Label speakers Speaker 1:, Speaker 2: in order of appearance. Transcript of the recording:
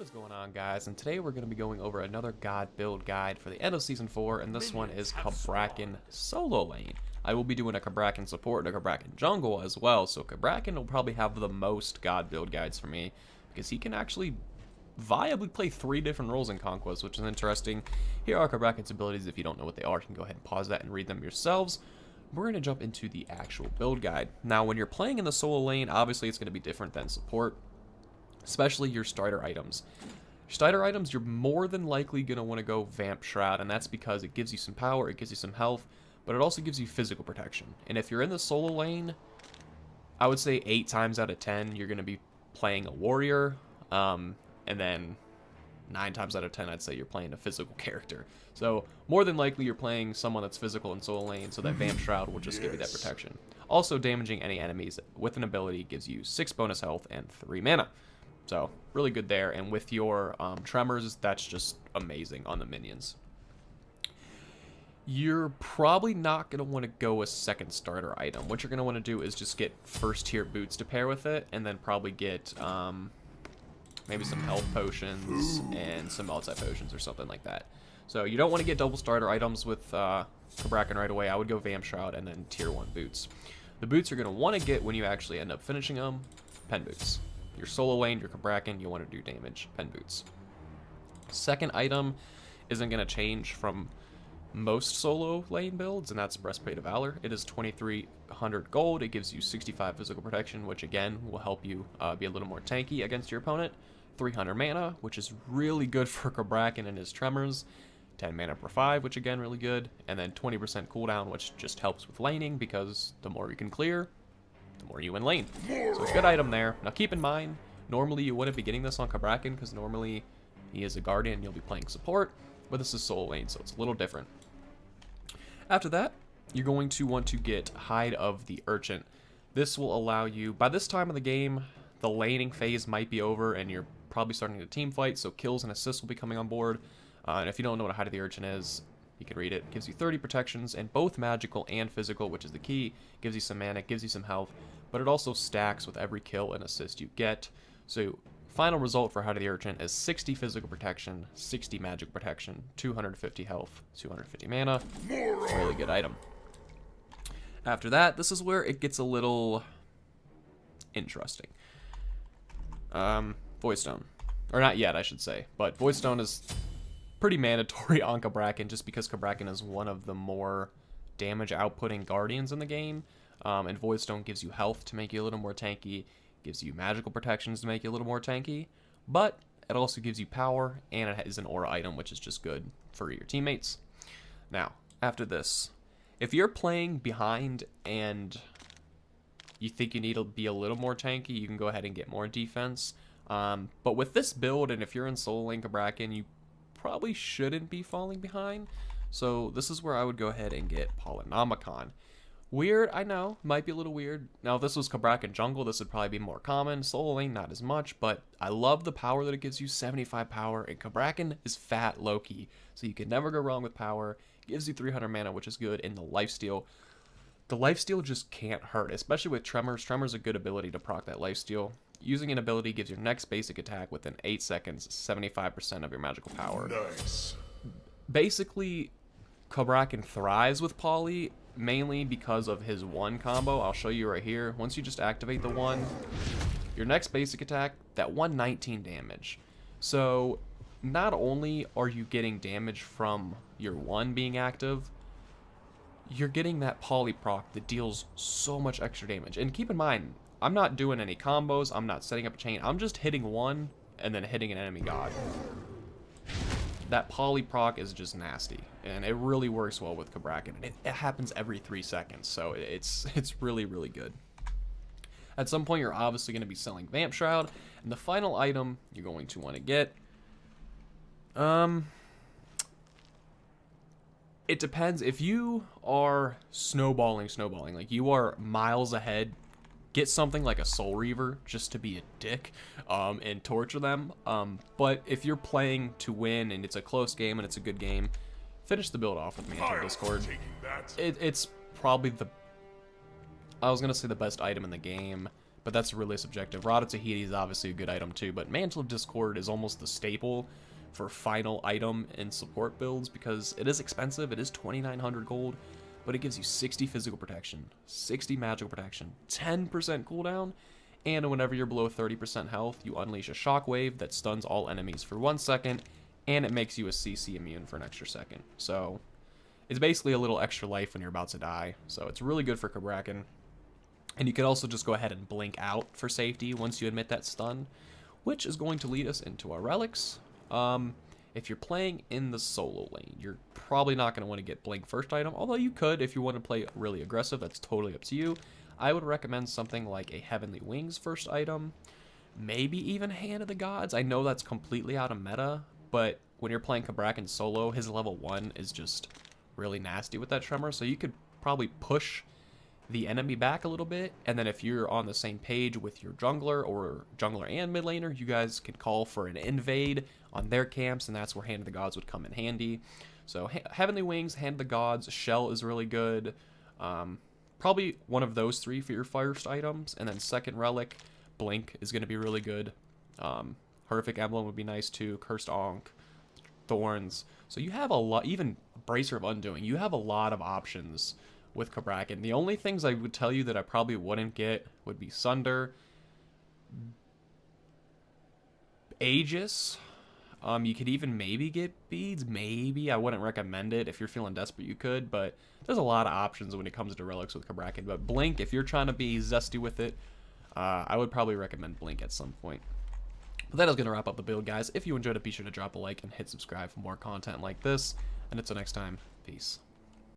Speaker 1: What is going on, guys? And today we're going to be going over another god build guide for the end of season 4, and this one is Cabrakan solo lane. I will be doing a Cabrakan support and a Cabrakan jungle as well, so Cabrakan will probably have the most god build guides for me because he can actually viably play 3 different roles in Conquest, which is interesting. Here are Cabrakan's abilities. If you don't know what they are, you can go ahead and pause that and read them yourselves. We're going to jump into the actual build guide. Now, when you're playing in the solo lane, obviously it's going to be different than support, especially your starter items. Starter items, you're more than likely going to want to go Vamp Shroud, and that's because it gives you some power, it gives you some health, but it also gives you physical protection. And if you're in the solo lane, I would say 8 times out of 10, you're going to be playing a warrior, and then 9 times out of 10, I'd say you're playing a physical character. So more than likely, you're playing someone that's physical in solo lane, so that Vamp Shroud will just give you that protection. Also, damaging any enemies with an ability gives you 6 bonus health and 3 mana. So, really good there, and with your Tremors, that's just amazing on the minions. You're probably not going to want to go a second starter item. What you're going to want to do is just get first tier boots to pair with it, and then probably get maybe some health potions and some multi-potions or something like that. So you don't want to get double starter items with Cabrakan right away. I would go Vamp Shroud and then tier 1 boots. The boots you're going to want to get when you actually end up finishing them, pen boots. Your solo lane, your Cabrakan, you want to do damage, pen boots. Second item isn't going to change from most solo lane builds, and that's Breastplate of Valor. It is 2,300 gold. It gives you 65 physical protection, which again will help you be a little more tanky against your opponent. 300 mana, which is really good for Cabrakan and his Tremors. 10 mana per 5, which again really good. And then 20% cooldown, which just helps with laning because the more you can clear, the more you win lane. So a good item there. Now keep in mind, normally you wouldn't be getting this on Cabrakan because normally he is a guardian, you'll be playing support, but this is solo lane, so it's a little different. After that, you're going to want to get Hide of the Urchin. This will allow you, by this time of the game, the laning phase might be over and you're probably starting to team fight, so kills and assists will be coming on board. And if you don't know what a Hide of the Urchin is, you can read it. It gives you 30 protections, and both magical and physical, which is the key. Gives you some mana, gives you some health, but it also stacks with every kill and assist you get. So, final result for Hide of the Urchin is 60 physical protection, 60 magic protection, 250 health, 250 mana. Really good item. After that, this is where it gets a little interesting. Void Stone. Or not yet, I should say. But Void Stone is pretty mandatory on Cabrakan just because Cabrakan is one of the more damage outputting guardians in the game. And Void Stone gives you health to make you a little more tanky, gives you magical protections to make you a little more tanky, but it also gives you power, and it is an aura item, which is just good for your teammates. Now, after this, if you're playing behind and you think you need to be a little more tanky, you can go ahead and get more defense. But with this build, and if you're in solo lane Cabrakan, you probably shouldn't be falling behind. So this is where I would go ahead and get Polynomicon. Weird, I know, might be a little weird. Now, if this was Cabrakan jungle, this would probably be more common. Solo lane, not as much, but I love the power that it gives you, 75 power, and Cabrakan is fat Loki, so you can never go wrong with power. It gives you 300 mana, which is good, and the lifesteal. The lifesteal just can't hurt, especially with Tremors. Tremors a good ability to proc that lifesteal. Using an ability gives your next basic attack within 8 seconds, 75% of your magical power. Nice. Basically, Cabrakan thrives with Poly, mainly because of his 1 combo. I'll show you right here. Once you just activate the 1, your next basic attack, that 119 damage. So, not only are you getting damage from your 1 being active, you're getting that Poly proc that deals so much extra damage. And keep in mind, I'm not doing any combos, I'm not setting up a chain, I'm just hitting 1 and then hitting an enemy god. That Poly proc is just nasty, and it really works well with Cabrakan. It happens every 3 seconds, so it's really, really good. At some point, you're obviously going to be selling Vamp Shroud, and the final item you're going to want to get, it depends. If you are snowballing, like you are miles ahead, get something like a Soul Reaver just to be a dick and torture them. But if you're playing to win and it's a close game and it's a good game, finish the build off with me on Discord. It's probably I was going to say the best item in the game, but that's really subjective. Rod of Tahiti is obviously a good item too, but Mantle of Discord is almost the staple for final item in support builds because it is expensive. It is 2,900 gold, but it gives you 60 physical protection, 60 magical protection, 10% cooldown, and whenever you're below 30% health, you unleash a shockwave that stuns all enemies for 1 second, and it makes you a CC immune for an extra second. So it's basically a little extra life when you're about to die. So it's really good for Cabrakan. And you can also just go ahead and blink out for safety once you admit that stun, which is going to lead us into our relics. If you're playing in the solo lane, you're probably not going to want to get blink first item, although you could if you want to play really aggressive. That's totally up to you. I would recommend something like a Heavenly Wings first item, maybe even Hand of the Gods. I know that's completely out of meta, but when you're playing Cabrakan solo, his level 1 is just really nasty with that Tremor, so you could probably push the enemy back a little bit, and then if you're on the same page with your jungler or jungler and mid laner, you guys can call for an invade on their camps, and that's where Hand of the Gods would come in handy. So Heavenly Wings, Hand of the Gods, Shell is really good. Probably one of those three for your first items, and then second relic, Blink is going to be really good. Horrific Emblem would be nice too, Cursed Ankh, Thorns. So you have a lot, even Bracer of Undoing, you have a lot of options with Cabrakan. The only things I would tell you that I probably wouldn't get would be Sunder, Aegis. You could even maybe get Beads, maybe. I wouldn't recommend it. If you're feeling desperate, you could, but there's a lot of options when it comes to relics with Cabrakan. But Blink, if you're trying to be zesty with it, I would probably recommend Blink at some point. But that is going to wrap up the build, guys. If you enjoyed it, be sure to drop a like and hit subscribe for more content like this. And until next time, peace.